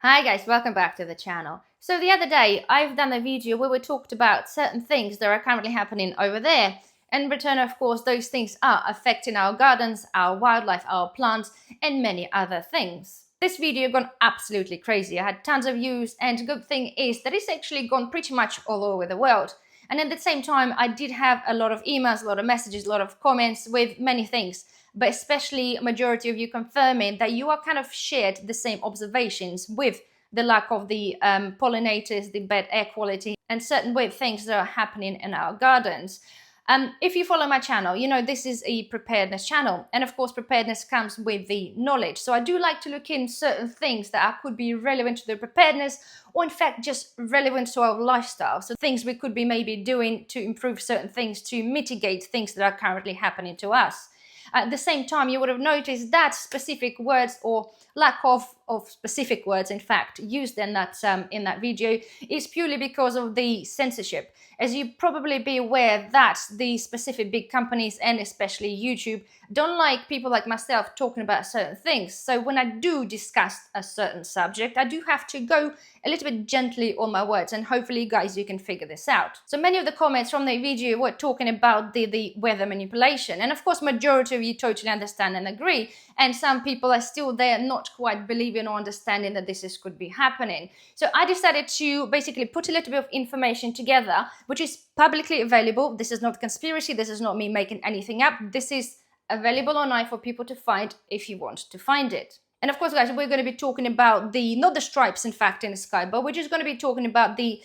Hi guys, welcome back to the channel. So the other day I've done a video where we talked about certain things that are currently happening over there. In return, of course, those things are affecting our gardens, our wildlife, our plants, and many other things. This video gone absolutely crazy. I had tons of views, and the good thing is that it's actually gone pretty much all over the world. And at the same time, I did have a lot of emails, a lot of messages, a lot of comments with many things, but especially a majority of you confirming that you are kind of shared the same observations with the lack of the pollinators, the bad air quality, and certain weird things that are happening in our gardens. If you follow my channel, you know this is a preparedness channel, and of course preparedness comes with the knowledge. So I do like to look in certain things that could be relevant to the preparedness, or in fact just relevant to our lifestyle. So things we could be maybe doing to improve certain things, to mitigate things that are currently happening to us. At the same time, you would have noticed that specific words or lack of specific words, in fact, used in that video is purely because of the censorship. As you probably be aware that the specific big companies and especially YouTube don't like people like myself talking about certain things. So when I do discuss a certain subject, I do have to go a little bit gently on my words, and hopefully guys you can figure this out. So many of the comments from the video were talking about the weather manipulation, and of course majority of you totally understand and agree, and some people are still there not quite believing or understanding that this could be happening. So I decided to basically put a little bit of information together which is publicly available. This is not conspiracy, this is not me making anything up, this is available online for people to find if you want to find it. And of course, guys, we're going to be talking about not the stripes, in fact, in the sky, but we're just going to be talking about the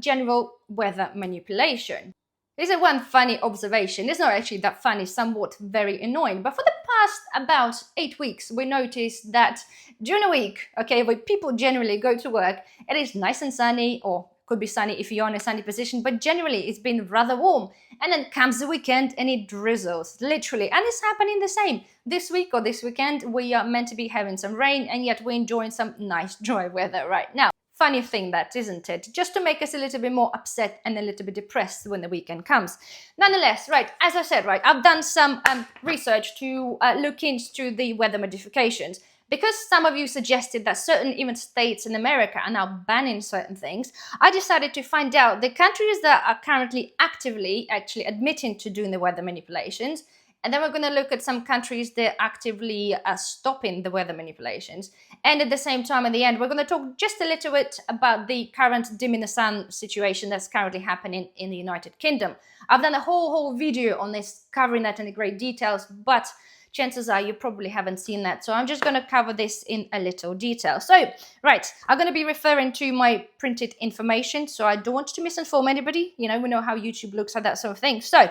general weather manipulation. This is one funny observation. It's not actually that funny, somewhat very annoying. But for the past about 8 weeks, we noticed that during a week, okay, when people generally go to work, it is nice and sunny, or could be sunny if you're in a sunny position, but generally it's been rather warm. And then comes the weekend and it drizzles, literally. And it's happening the same. This week or this weekend, we are meant to be having some rain, and yet we're enjoying some nice dry weather right now. Funny thing that, isn't it? Just to make us a little bit more upset and a little bit depressed when the weekend comes. Nonetheless, right, as I said, right, I've done some research to look into the weather modifications. Because some of you suggested that certain even states in America are now banning certain things, I decided to find out the countries that are currently actively actually admitting to doing the weather manipulations. And then we're going to look at some countries that actively are stopping the weather manipulations. And at the same time, at the end, we're going to talk just a little bit about the current dim in the sun situation that's currently happening in the United Kingdom. I've done a whole video on this, covering that in great details, but chances are you probably haven't seen that. So I'm just going to cover this in a little detail. So, right, I'm going to be referring to my printed information, so I don't want to misinform anybody. You know, we know how YouTube looks at that sort of thing. So,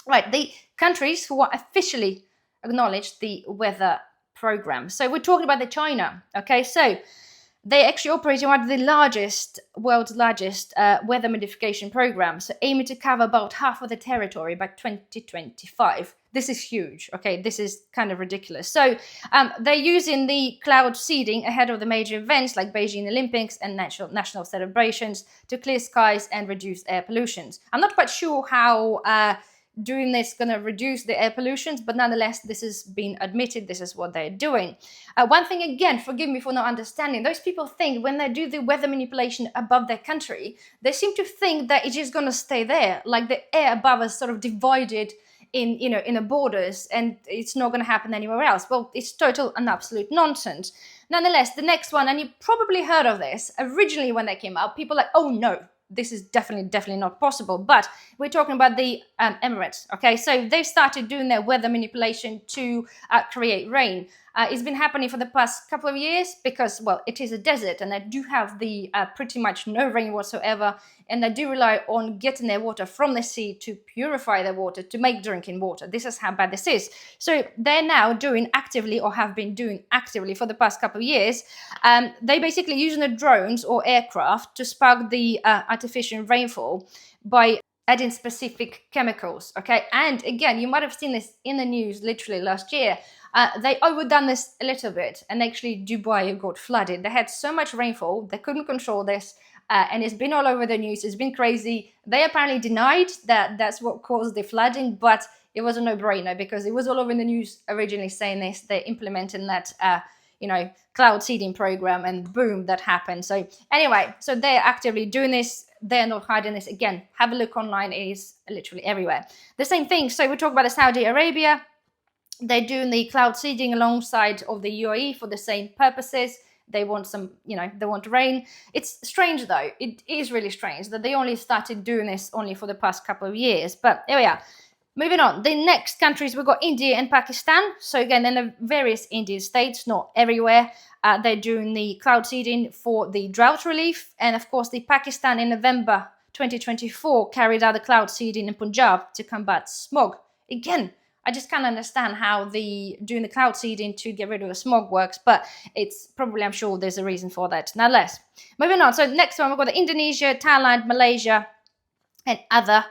right, the countries who are officially acknowledged the weather program. So we're talking about China, okay? So they actually operate in one of the world's largest weather modification programs, so aiming to cover about half of the territory by 2025. This is huge, okay? This is kind of ridiculous. So they're using the cloud seeding ahead of the major events like Beijing Olympics and national celebrations to clear skies and reduce air pollutions. I'm not quite sure how doing this going to reduce the air pollutions, but nonetheless, this has been admitted. This is what they're doing. One thing again, forgive me for not understanding, those people think when they do the weather manipulation above their country, they seem to think that it's just going to stay there, like the air above us sort of divided in the borders, and it's not going to happen anywhere else. Well, it's total and absolute nonsense. Nonetheless, the next one, and you probably heard of this, originally when they came out, people were like, oh no, this is definitely not possible. But we're talking about the Emirates, okay? So they've started doing their weather manipulation to create rain. It's been happening for the past couple of years because, well, it is a desert, and they do have the pretty much no rain whatsoever, and they do rely on getting their water from the sea to purify their water to make drinking water. This is how bad this is. So they're now doing actively, or have been doing actively for the past couple of years, they basically using the drones or aircraft to spark the artificial rainfall by adding specific chemicals, okay? And again, you might have seen this in the news literally last year. They overdone this a little bit, and actually Dubai got flooded. They had so much rainfall, they couldn't control this, and it's been all over the news. It's been crazy. They apparently denied that that's what caused the flooding, but it was a no-brainer because it was all over the news originally saying this. They're implementing that cloud seeding program, and boom, that happened. So anyway, so they're actively doing this. They're not hiding this. Again, have a look online. It is literally everywhere. The same thing. So we talk about the Saudi Arabia. They're doing the cloud seeding alongside of the UAE for the same purposes. They want some, they want rain. It's strange though. It is really strange that they only started doing this only for the past couple of years. But there we are. Moving on. The next countries, we've got India and Pakistan. So again, in the various Indian states, not everywhere, they're doing the cloud seeding for the drought relief. And of course, the Pakistan in November 2024 carried out the cloud seeding in Punjab to combat smog. Again, I just can't understand how doing the cloud seeding to get rid of the smog works, but it's probably, I'm sure there's a reason for that. Nonetheless, moving on. So next one, we've got the Indonesia, Thailand, Malaysia, and other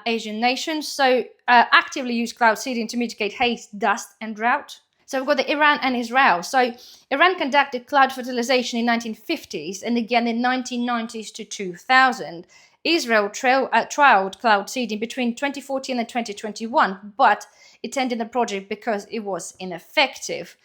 Asian nations. So actively use cloud seeding to mitigate haze, dust, and drought. So we've got the Iran and Israel. So Iran conducted cloud fertilization in 1950s and again in 1990s to 2000. Israel trialed cloud seeding between 2014 and 2021, but it ended the project because it was ineffective.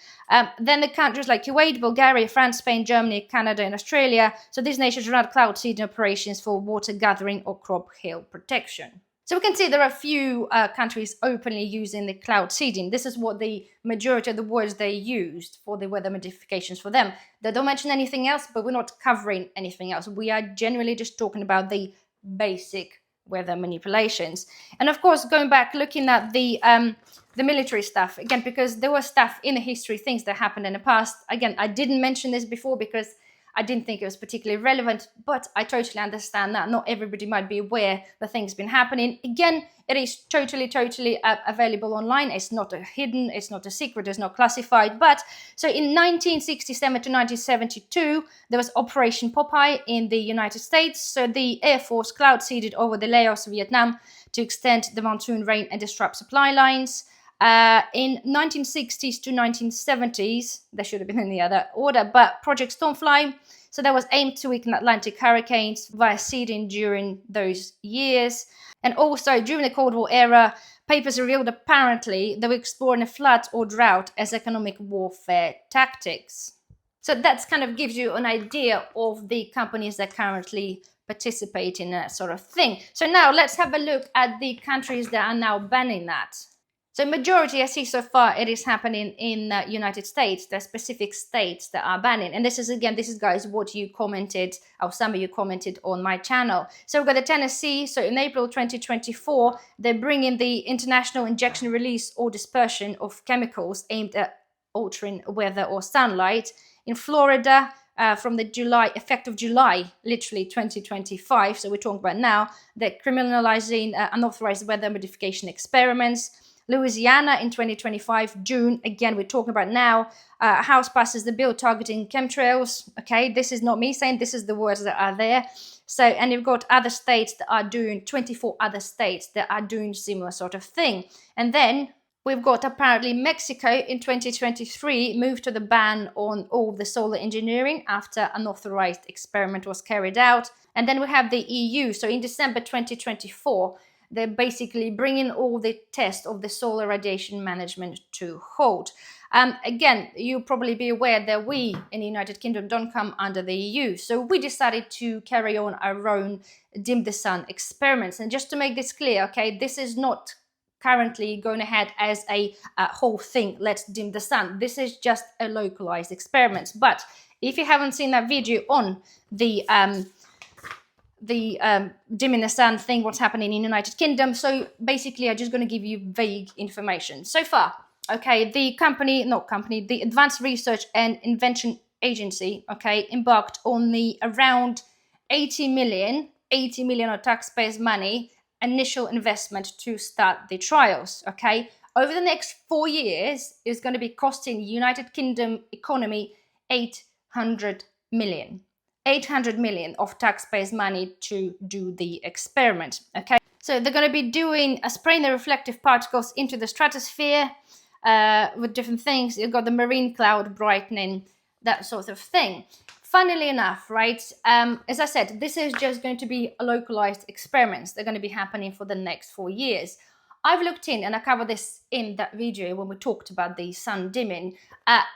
Then the countries like Kuwait, Bulgaria, France, Spain, Germany, Canada, and Australia. So these nations ran cloud seeding operations for water gathering or crop hail protection. So we can see there are a few countries openly using the cloud seeding. This is what the majority of the words they used for the weather modifications for them. They don't mention anything else, but we're not covering anything else. We are generally just talking about the basic weather manipulations. And of course, going back, looking at the military stuff, again, because there was stuff in the history, things that happened in the past. Again, I didn't mention this before because I didn't think it was particularly relevant, but I totally understand that not everybody might be aware that things been happening. Again, it is totally available online. It's not hidden, it's not a secret, it's not classified. But so in 1967 to 1972, there was Operation Popeye in the United States. So the Air Force cloud seeded over the Laos, Vietnam, to extend the monsoon rain and disrupt supply lines. In 1960s to 1970s, they should have been in the other order, but Project Stormfly, so that was aimed to weaken Atlantic hurricanes via seeding during those years. And also during the Cold War era, papers revealed apparently they were exploring a flood or drought as economic warfare tactics. So that kind of gives you an idea of the companies that currently participate in that sort of thing. So now let's have a look at the countries that are now banning that. So majority I see so far, it is happening in the United States. There are specific states that are banning. And this is guys, what you commented, or some of you commented on my channel. So we've got the Tennessee. So in April 2024, they're bringing the international injection, release, or dispersion of chemicals aimed at altering weather or sunlight. In Florida, from the effective July, literally 2025, so we're talking about now, they're criminalizing unauthorized weather modification experiments. Louisiana in 2025, June, again, we're talking about now, House passes the bill targeting chemtrails. Okay, this is not me saying, this is the words that are there. So, and you've got other states that are doing, 24 other states that are doing similar sort of thing. And then we've got apparently Mexico in 2023 moved to the ban on all the solar engineering after an authorized experiment was carried out. And then we have the EU. So in December 2024, they're basically bringing all the tests of the solar radiation management to halt. Again, you'll probably be aware that we in the United Kingdom don't come under the EU. So we decided to carry on our own dim the sun experiments. And just to make this clear, okay, this is not currently going ahead as a whole thing, let's dim the sun. This is just a localized experiment. But if you haven't seen that video on the dimming the sun thing, what's happening in the United Kingdom. So basically, I'm just going to give you vague information. So far, okay, the Advanced Research and Invention Agency, okay, embarked on the around 80 million of taxpayers' money initial investment to start the trials, okay. Over the next 4 years, it's going to be costing the United Kingdom economy 800 million. 800 million of taxpayers' money to do the experiment, okay? So they're going to be spraying the reflective particles into the stratosphere with different things. You've got the marine cloud brightening, that sort of thing. Funnily enough, right, as I said, this is just going to be a localized experiments. They're going to be happening for the next 4 years. I've looked in, and I covered this in that video when we talked about the sun dimming.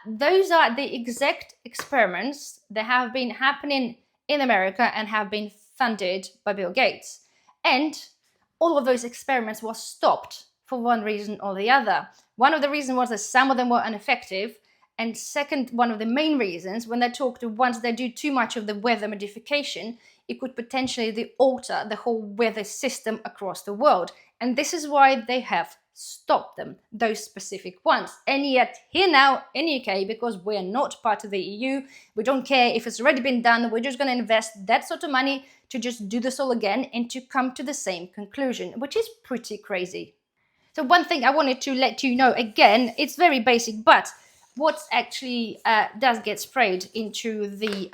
Those are the exact experiments that have been happening in America and have been funded by Bill Gates. And all of those experiments were stopped for one reason or the other. One of the reasons was that some of them were ineffective. And second, one of the main reasons, when they talk to once they do too much of the weather modification, it could potentially alter the whole weather system across the world. And this is why they have stopped them, those specific ones. And yet here now in UK, because we're not part of the EU, we don't care if it's already been done, we're just going to invest that sort of money to just do this all again and to come to the same conclusion, which is pretty crazy. So one thing I wanted to let you know, again, it's very basic, but what actually does get sprayed into the,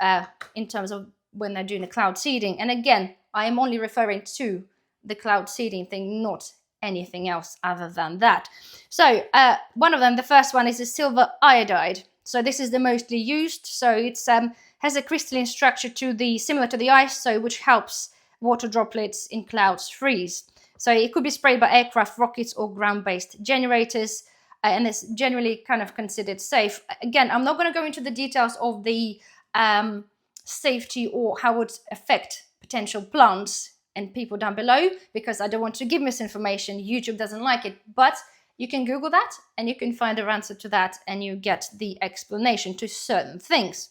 in terms of when they're doing the cloud seeding, and again, I am only referring to the cloud seeding thing, not anything else other than that. So one of them, the first one, is the silver iodide. So this is the mostly used. So it's has a crystalline structure similar to the ice, so which helps water droplets in clouds freeze. So it could be sprayed by aircraft, rockets, or ground-based generators, and it's generally kind of considered safe. Again, I'm not going to go into the details of the safety or how it would affect potential plants and people down below, because I don't want to give misinformation. YouTube doesn't like it, but you can Google that and you can find an answer to that, and you get the explanation to certain things.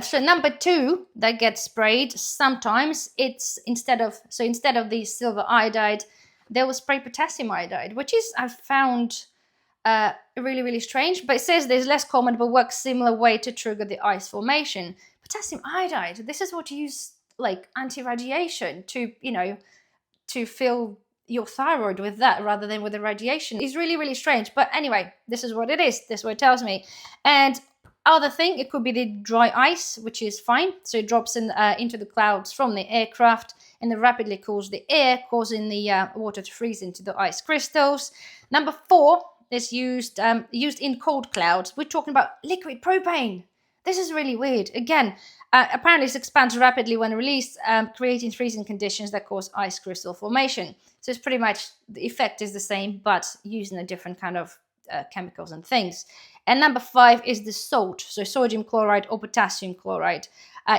So number 2 that gets sprayed sometimes, it's instead of the silver iodide, they will spray potassium iodide, which is, I've found really, really strange, but it says there's less common but works similar way to trigger the ice formation. Potassium iodide, this is what you use like anti-radiation to fill your thyroid with that rather than with the radiation. It's really, really strange, but anyway, this is what it is. This is what it tells me. And other thing, it could be the dry ice, which is fine. So it drops into the clouds from the aircraft and it rapidly cools the air, causing the water to freeze into the ice crystals. Number 4 is used in cold clouds. We're talking about liquid propane. This is really weird. Again, apparently it expands rapidly when released, creating freezing conditions that cause ice crystal formation. So it's pretty much, the effect is the same, but using a different kind of chemicals and things. And number 5 is the salt. So sodium chloride or potassium chloride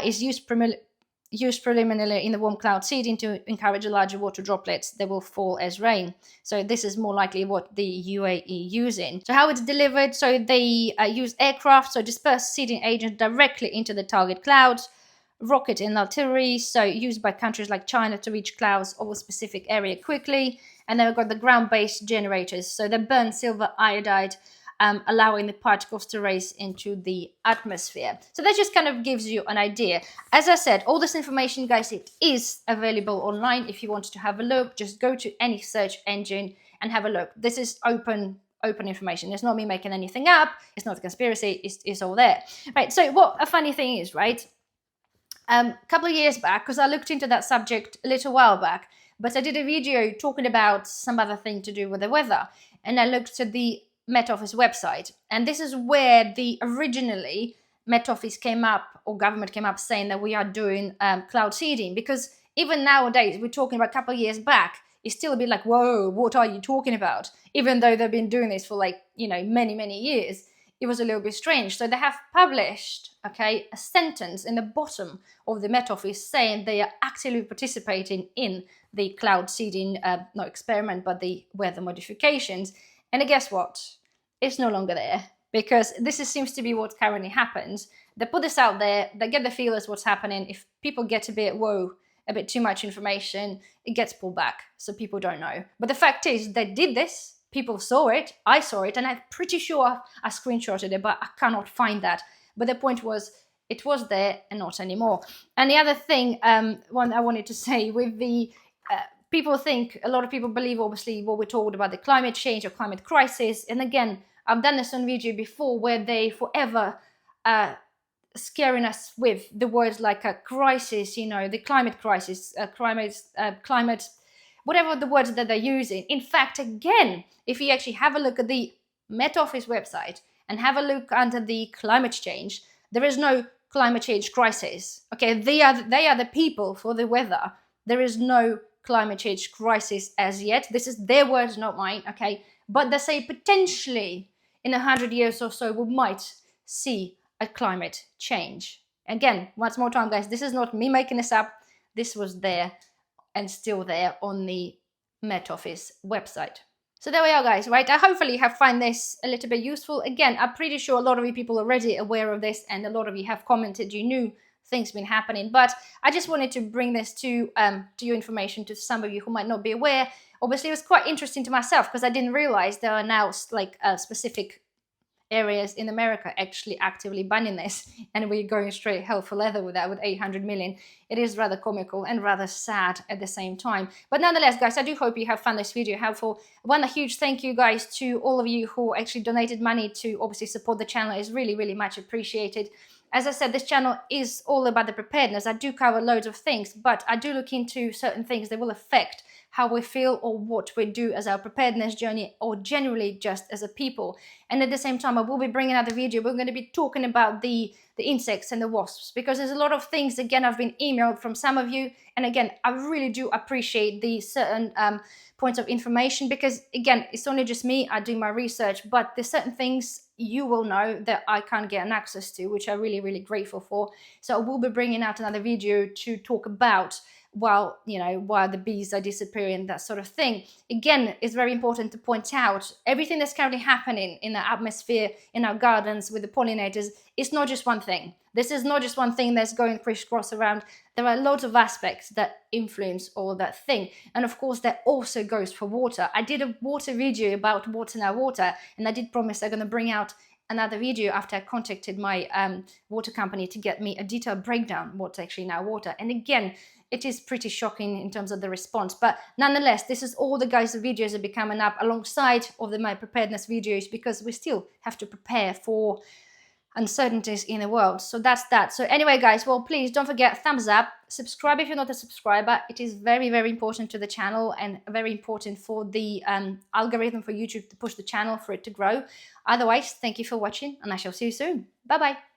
is used preliminarily in the warm cloud seeding to encourage larger water droplets that will fall as rain. So this is more likely what the UAE using. So how it's delivered, so they use aircraft, so disperse seeding agents directly into the target clouds, rocket and artillery, so used by countries like China to reach clouds over a specific area quickly. And then we've got the ground-based generators, so they burn silver iodide, allowing the particles to race into the atmosphere. So that just kind of gives you an idea. As I said, all this information, guys, it is available online. If you want to have a look, just go to any search engine and have a look. This is open information. It's not me making anything up. It's not a conspiracy. It's all there. Right, so what a funny thing is, right? A couple of years back, because I looked into that subject a little while back, but I did a video talking about some other thing to do with the weather, and I looked at the Met Office website, and this is where the originally Met Office came up, or government came up, saying that we are doing cloud seeding, because even nowadays, we're talking about a couple of years back, it's still a bit like, whoa, what are you talking about? Even though they've been doing this for many, many years, it was a little bit strange. So they have published, a sentence in the bottom of the Met Office saying they are actively participating in the cloud seeding, not experiment, but the weather modifications. And guess what? It's no longer there, because this seems to be what currently happens. They put this out there, they get the feel as what's happening. If people get a bit too much information, it gets pulled back, so people don't know. But the fact is, they did this, people saw it, I saw it, and I'm pretty sure I screenshotted it, but I cannot find that. But the point was, it was there and not anymore. And the other thing, one I wanted to say with the a lot of people believe, obviously, what we're talking about, the climate change or climate crisis. And again, I've done this on video before where they forever scaring us with the words like a crisis, the climate crisis, climate, whatever the words that they're using. In fact, again, if you actually have a look at the Met Office website and have a look under the climate change, there is no climate change crisis. Okay, they are the people for the weather. There is no climate change crisis as yet. This is their words, not mine, okay? But they say potentially in 100 years or so, we might see a climate change. Again, once more time, guys, this is not me making this up. This was there and still there on the Met Office website. So there we are, guys, right? I hopefully have found this a little bit useful. Again, I'm pretty sure a lot of you people are already aware of this, and a lot of you have commented you knew things been happening. But I just wanted to bring this to your information, to some of you who might not be aware. Obviously, it was quite interesting to myself because I didn't realize there are now like specific areas in America actually actively banning this, and we're going straight hell for leather with that, with 800 million. It is rather comical and rather sad at the same time. But nonetheless, guys, I do hope you have found this video helpful. One huge thank you, guys, to all of you who actually donated money to obviously support the channel. Is really, really much appreciated. As I said, this channel is all about the preparedness. I do cover loads of things, but I do look into certain things that will affect how we feel or what we do as our preparedness journey, or generally just as a people. And at the same time, I will be bringing out a video. We're going to be talking about the insects and the wasps, because there's a lot of things, again, I've been emailed from some of you. And again, I really do appreciate the certain points of information, because again, it's only just me, I do my research, but there's certain things you will know that I can't get an access to, which I'm really, really grateful for. So I will be bringing out another video to talk about while the bees are disappearing, that sort of thing. Again, it's very important to point out everything that's currently happening in the atmosphere, in our gardens, with the pollinators. It's not just one thing. This is not just one thing that's going crisscross around. There are lots of aspects that influence all that thing. And of course, that also goes for water. I did a water video about what's in our water, and I did promise I'm going to bring out another video after I contacted my water company to get me a detailed breakdown what's actually in our water. And again, it is pretty shocking in terms of the response. But nonetheless, this is all the videos that be coming up alongside of my preparedness videos, because we still have to prepare for uncertainties in the world. So that's that. So anyway, guys, well, please don't forget, thumbs up, subscribe if you're not a subscriber. It is very, very important to the channel, and very important for the algorithm for YouTube to push the channel, for it to grow. Otherwise, thank you for watching, and I shall see you soon. Bye bye.